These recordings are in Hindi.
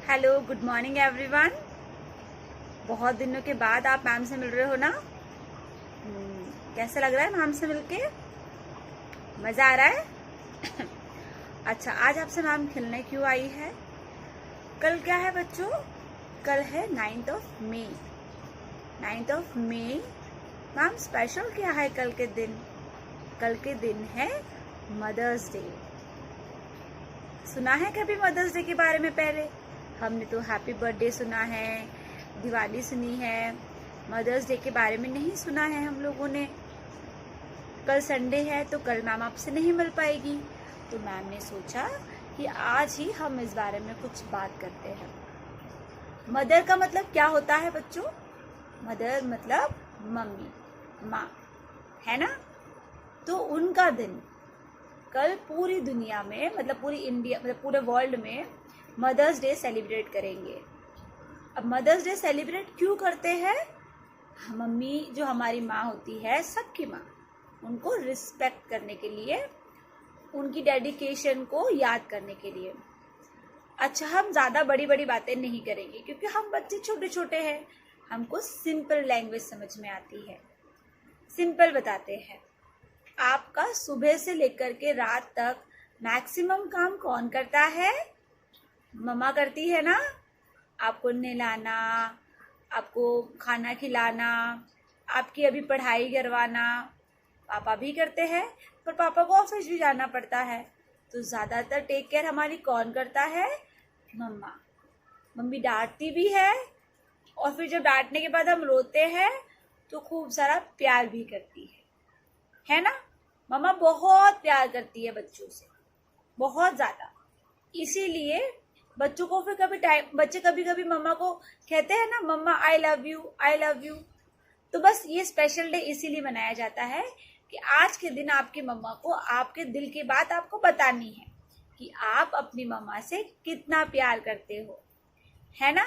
Hello, good morning everyone. बहुत दिनों के बाद आप मैम से मिल रहे हो ना। कैसा लग रहा है मैम से मिलके? मज़ा आ रहा है? अच्छा, आज आपसे मैम खिलने क्यों आई है? कल क्या है बच्चों? कल है 9th of May. 9th of May ma'am, special क्या है कल के दिन? कल के दिन है मदर्स डे। सुना है कभी मदर्स डे के बारे में? पहले हमने तो हैप्पी बर्थडे सुना है, दिवाली सुनी है, मदर्स डे के बारे में नहीं सुना है हम लोगों ने। कल संडे है तो कल मैम आपसे नहीं मिल पाएगी, तो मैम ने सोचा कि आज ही हम इस बारे में कुछ बात करते हैं। मदर का मतलब क्या होता है बच्चों? मदर मतलब मम्मी, माँ, है ना? तो उनका दिन कल पूरी दुनिया में, मतलब पूरी इंडिया, मतलब पूरे वर्ल्ड में मदर्स डे सेलिब्रेट करेंगे। अब मदर्स डे सेलिब्रेट क्यों करते हैं? मम्मी जो हमारी माँ होती है, सबकी माँ, उनको रिस्पेक्ट करने के लिए, उनकी डेडिकेशन को याद करने के लिए। अच्छा, हम ज़्यादा बड़ी बड़ी बातें नहीं करेंगे क्योंकि हम बच्चे छोटे छोटे हैं, हमको सिंपल लैंग्वेज समझ में आती है। सिंपल बताते हैं। आपका सुबह से लेकर के रात तक मैक्सिमम काम कौन करता है? मम्मा करती है ना। आपको नहलाना, आपको खाना खिलाना, आपकी अभी पढ़ाई करवाना पापा भी करते हैं, पर पापा को ऑफिस भी जाना पड़ता है, तो ज़्यादातर टेक केयर हमारी कौन करता है? मम्मा। मम्मी डांटती भी है, और फिर जब डांटने के बाद हम रोते हैं तो खूब सारा प्यार भी करती है ना? मम्मा बहुत प्यार करती है बच्चों से, बहुत ज़्यादा। इसीलिए बच्चों को फिर बच्चे कभी कभी मम्मा को कहते हैं ना, mamma I love you, I love you. तो बस ये स्पेशल डे इसीलिए मनाया जाता है कि आज के दिन आपकी मम्मा को आपके दिल की बात आपको बतानी है कि आप अपनी मम्मा से कितना प्यार करते हो, है ना?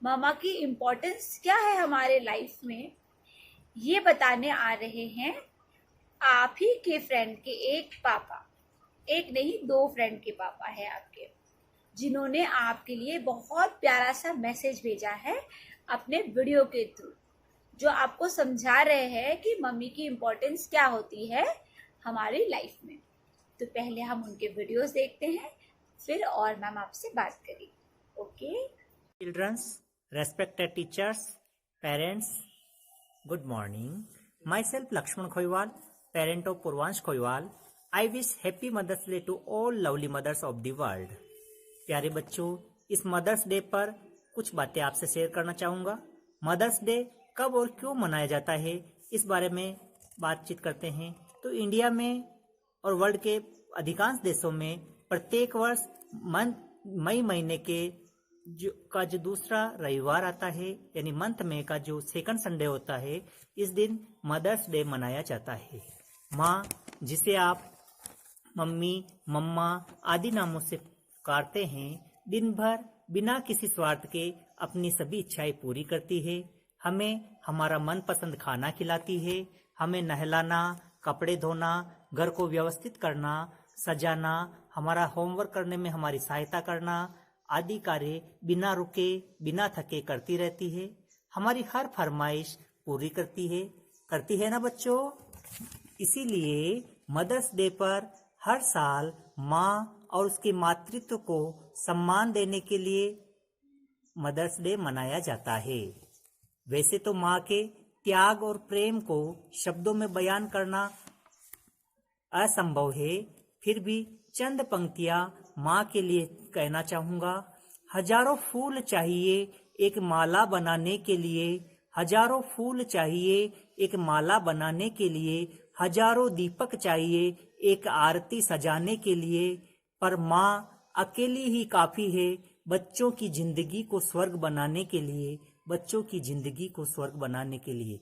मम्मा की इम्पोर्टेंस क्या है हमारे लाइफ में, ये बताने आ रहे हैं आप ही के फ्रेंड के एक पापा। एक नहीं, 2 फ्रेंड के पापा है आपके, जिन्होंने आपके लिए बहुत प्यारा सा मैसेज भेजा है अपने वीडियो के थ्रू, जो आपको समझा रहे हैं कि मम्मी की इम्पोर्टेंस क्या होती है हमारी लाइफ में। तो पहले हम उनके वीडियोस देखते हैं, फिर और मैम आपसे बात करेंगे। Okay Children's, respected teachers, parents, good morning. Myself Lakshman Khoiwal, parent of Purvansh Khoiwal. I wish happy Mother's Day to all lovely mothers of the world. प्यारे बच्चों, इस मदर्स डे पर कुछ बातें आपसे शेयर करना चाहूँगा। मदर्स डे कब और क्यों मनाया जाता है, इस बारे में बातचीत करते हैं। तो इंडिया में और वर्ल्ड के अधिकांश देशों में प्रत्येक वर्ष मई महीने के जो दूसरा रविवार आता है, यानी मंथ में का जो सेकंड संडे होता है, इस दिन मदर्स डे मनाया जाता है। माँ, जिसे आप मम्मी, मम्मा आदि नामों से पुकारते हैं, दिन भर बिना किसी स्वार्थ के अपनी सभी इच्छाएं पूरी करती है। हमें हमारा मनपसंद खाना खिलाती है, हमें नहलाना, कपड़े धोना, घर को व्यवस्थित करना, सजाना, हमारा होमवर्क करने में हमारी सहायता करना आदि कार्य बिना रुके, बिना थके करती रहती है। हमारी हर फरमाइश पूरी करती है ना बच्चों? इसीलिए मदर्स डे पर हर साल माँ और उसके मातृत्व को सम्मान देने के लिए मदर्स डे मनाया जाता है। वैसे तो माँ के त्याग और प्रेम को शब्दों में बयान करना असंभव है, फिर भी चंद पंक्तियां माँ के लिए कहना चाहूँगा। हजारों फूल चाहिए एक माला बनाने के लिए, हजारों फूल चाहिए एक माला बनाने के लिए, हजारों दीपक चाहिए एक आरती सजाने के लिए, पर माँ अकेली ही काफी है बच्चों की जिंदगी को स्वर्ग बनाने के लिए, बच्चों की जिंदगी को स्वर्ग बनाने के लिए।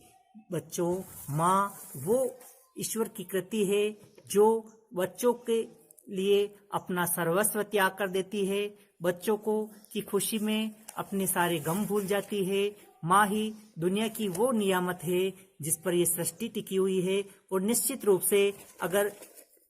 बच्चों, माँ वो ईश्वर की कृति है जो बच्चों के लिए अपना सर्वस्व त्याग कर देती है, बच्चों को की खुशी में अपने सारे गम भूल जाती है। माँ ही दुनिया की वो नियामत है जिस पर ये सृष्टि टिकी हुई है, और निश्चित रूप से अगर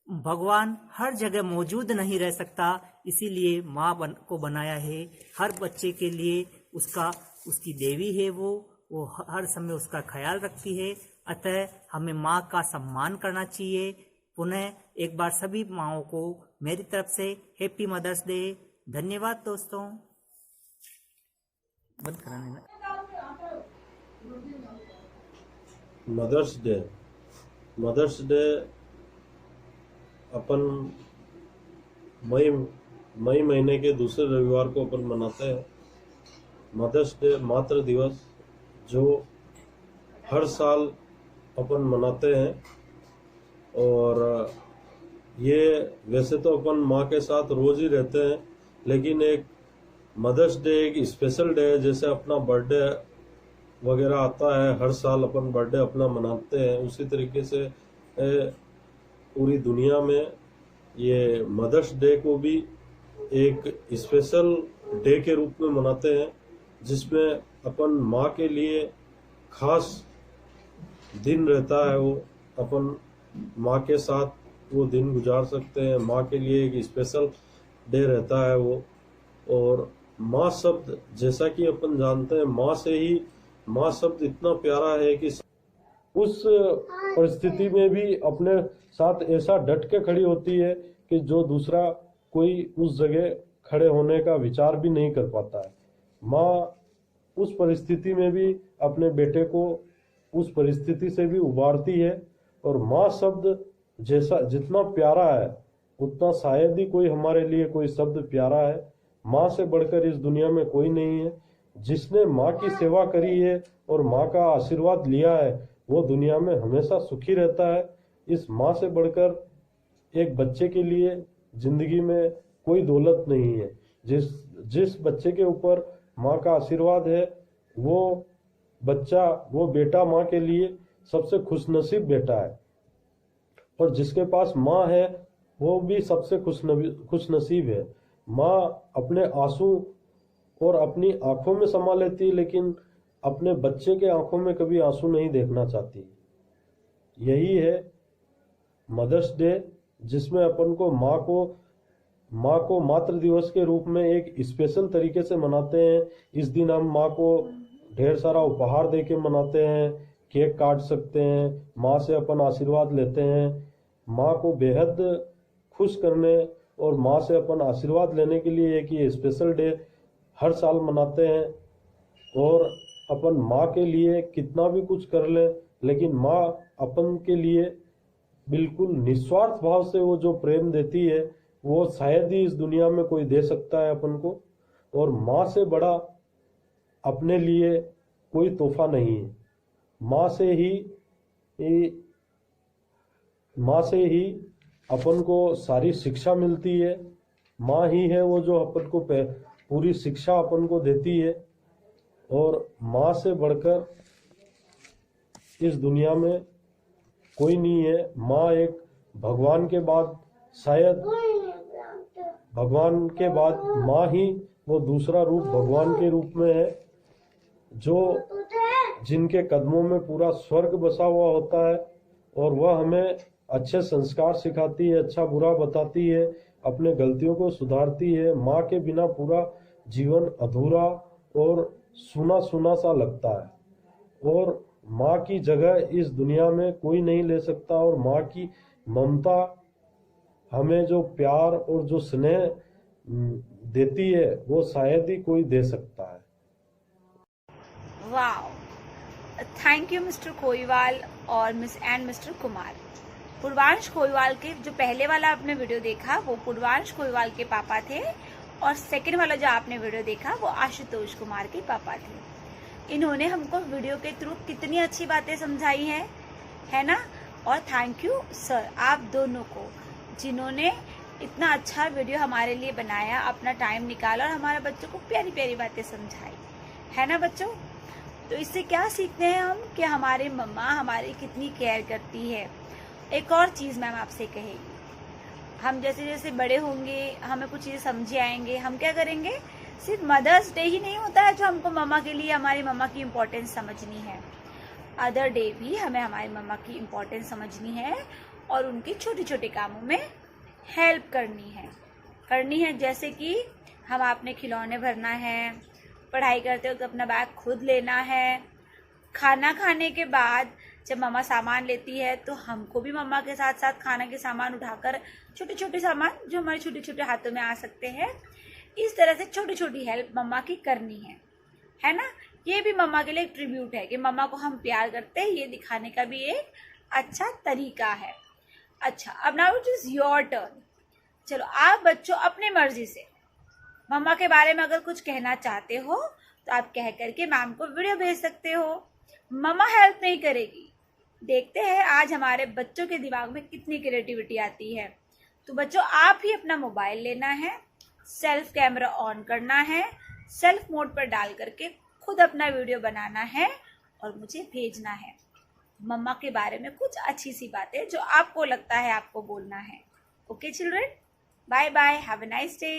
भगवान हर जगह मौजूद नहीं रह सकता, इसीलिए माँ को बनाया है। हर बच्चे के लिए उसकी देवी है, वो हर समय उसका ख्याल रखती है। अतः हमें माँ का सम्मान करना चाहिए। पुनः एक बार सभी माँओं को मेरी तरफ से हैप्पी मदर्स डे। धन्यवाद दोस्तों। बंद कराने में मदर्स डे अपन मई महीने के दूसरे रविवार को अपन मनाते हैं। मदर्स डे मातृ दिवस जो हर साल अपन मनाते हैं। और ये वैसे तो अपन माँ के साथ रोज ही रहते हैं, लेकिन एक मदर्स डे एक स्पेशल डे है। जैसे अपना बर्थडे वगैरह आता है, हर साल अपन बर्थडे अपना मनाते हैं, उसी तरीके से पूरी दुनिया में ये मदर्स डे को भी एक स्पेशल डे के रूप में मनाते हैं, जिसमें अपन माँ के लिए खास दिन रहता है। वो अपन माँ के साथ वो दिन गुजार सकते हैं। माँ के लिए एक स्पेशल डे रहता है वो। और माँ शब्द जैसा कि अपन जानते हैं, माँ शब्द इतना प्यारा है कि उस परिस्थिति में भी अपने साथ ऐसा डट के खड़ी होती है कि जो दूसरा कोई उस जगह खड़े होने का विचार भी नहीं कर पाता है। माँ उस परिस्थिति में भी अपने बेटे को उस परिस्थिति से भी उबारती है। और माँ शब्द जैसा जितना प्यारा है, उतना शायद ही कोई हमारे लिए कोई शब्द प्यारा है। माँ से बढ़कर इस दुनिया में कोई नहीं है। जिसने माँ की सेवा करी है और माँ का आशीर्वाद लिया है, वो दुनिया में हमेशा सुखी रहता है। इस माँ से बढ़कर एक बच्चे के लिए जिंदगी में कोई दौलत नहीं है। जिस बच्चे के ऊपर माँ का आशीर्वाद है, वो बेटा माँ के लिए सबसे खुशनसीब बेटा है। और जिसके पास माँ है, वो भी सबसे खुशनसीब है। माँ अपने आंसू और अपनी आंखों में समा लेती है, लेकिन अपने बच्चे के आंखों में कभी आंसू नहीं देखना चाहती। यही है मदर्स डे, जिसमें अपन को माँ को मातृ दिवस के रूप में एक स्पेशल तरीके से मनाते हैं। इस दिन हम माँ को ढेर सारा उपहार दे के मनाते हैं, केक काट सकते हैं, माँ से अपन आशीर्वाद लेते हैं। माँ को बेहद खुश करने और माँ से अपन आशीर्वाद लेने के लिए एक ये स्पेशल डे हर साल मनाते हैं। और अपन माँ के लिए कितना भी कुछ कर ले, लेकिन माँ अपन के लिए बिल्कुल निस्वार्थ भाव से वो जो प्रेम देती है, वो शायद ही इस दुनिया में कोई दे सकता है अपन को। और माँ से बड़ा अपने लिए कोई तोहफा नहीं है। माँ से ही अपन को सारी शिक्षा मिलती है। माँ ही है वो जो अपन को पूरी शिक्षा अपन को देती है। और माँ से बढ़कर इस दुनिया में कोई नहीं है। माँ एक भगवान के बाद, शायद भगवान के बाद माँ ही वो दूसरा रूप भगवान के रूप में है, जो जिनके कदमों में पूरा स्वर्ग बसा हुआ होता है। और वह हमें अच्छे संस्कार सिखाती है, अच्छा बुरा बताती है, अपने गलतियों को सुधारती है। माँ के बिना पूरा जीवन अधूरा और सुना सुना सा लगता है। और माँ की जगह इस दुनिया में कोई नहीं ले सकता। और माँ की ममता हमें जो प्यार और जो स्नेह देती है, वो शायद ही कोई दे सकता है। Wow, thank you mister Khoiwal और मिस्टर कुमार। पूर्वांश खोईवाल के जो पहले वाला आपने वीडियो देखा, वो पूर्वांश खोईवाल के पापा थे। और सेकंड वाला जो आपने वीडियो देखा, वो आशुतोष कुमार के पापा थे। इन्होंने हमको वीडियो के थ्रू कितनी अच्छी बातें समझाई हैं, है ना। और थैंक यू सर, आप दोनों को, जिन्होंने इतना अच्छा वीडियो हमारे लिए बनाया, अपना टाइम निकाला और हमारे बच्चों को प्यारी प्यारी बातें समझाई, है ना बच्चों। तो इससे क्या सीखते हैं हम कि हमारी मम्मा हमारी कितनी केयर करती है। एक और चीज़ मैम आपसे कहेगी, हम जैसे जैसे बड़े होंगे, हमें कुछ चीज़ें समझ आएंगे, हम क्या करेंगे, सिर्फ मदर्स डे ही नहीं होता है जो हमको मम्मा के लिए हमारी मम्मा की इम्पोर्टेंस समझनी है। अदर डे भी हमें हमारी मम्मा की इम्पोर्टेंस समझनी है और उनके छोटे छोटे कामों में हेल्प करनी है। करनी है, जैसे कि हम अपने खिलौने भरना है, पढ़ाई करते वक्त अपना बैग खुद लेना है, खाना खाने के बाद जब मम्मा सामान लेती है तो हमको भी मम्मा के साथ साथ खाना के सामान उठाकर छोटे छोटे सामान जो हमारे छोटे छोटे हाथों में आ सकते हैं, इस तरह से छोटी छोटी हेल्प मम्मा की करनी है ना। ये भी मम्मा के लिए एक ट्रिब्यूट है कि मम्मा को हम प्यार करते हैं, ये दिखाने का भी एक अच्छा तरीका है। अच्छा, अब now it is your turn. चलो, आप बच्चों अपनी मर्जी से मम्मा के बारे में अगर कुछ कहना चाहते हो तो आप कह करके मैम को वीडियो भेज सकते हो। मम्मा हेल्प नहीं करेगी। देखते हैं आज हमारे बच्चों के दिमाग में कितनी क्रिएटिविटी आती है। तो बच्चों, आप ही अपना मोबाइल लेना है, सेल्फ कैमरा ऑन करना है, सेल्फ मोड पर डाल करके खुद अपना वीडियो बनाना है और मुझे भेजना है। मम्मा के बारे में कुछ अच्छी सी बातें जो आपको लगता है आपको बोलना है। Okay children, bye bye, have a nice day.